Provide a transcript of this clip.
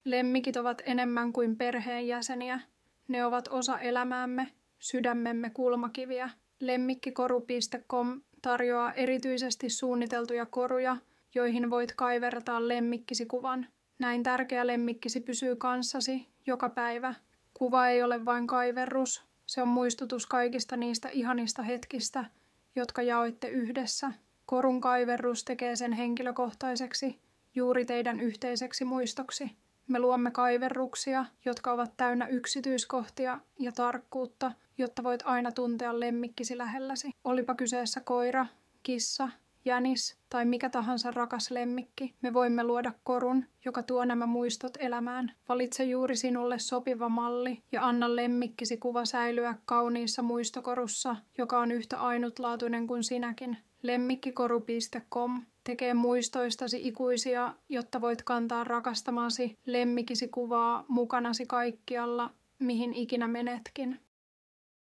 Lemmikit ovat enemmän kuin perheenjäseniä. Ne ovat osa elämäämme, sydämemme kulmakiviä. Lemmikkikoru.com tarjoaa erityisesti suunniteltuja koruja, joihin voit kaivertaa lemmikkisi kuvan. Näin tärkeä lemmikkisi pysyy kanssasi joka päivä. Kuva ei ole vain kaiverrus, se on muistutus kaikista niistä ihanista hetkistä, jotka jaoitte yhdessä. Korun kaiverrus tekee sen henkilökohtaiseksi, juuri teidän yhteiseksi muistoksi. Me luomme kaiverruksia, jotka ovat täynnä yksityiskohtia ja tarkkuutta, jotta voit aina tuntea lemmikkisi lähelläsi. Olipa kyseessä koira, kissa, jänis tai mikä tahansa rakas lemmikki, me voimme luoda korun, joka tuo nämä muistot elämään. Valitse juuri sinulle sopiva malli ja anna lemmikkisi kuva säilyä kauniissa muistokorussa, joka on yhtä ainutlaatuinen kuin sinäkin. Lemmikkikoru.com tekee muistoistasi ikuisia, jotta voit kantaa rakastamasi lemmikisi kuvaa mukanasi kaikkialla, mihin ikinä menetkin.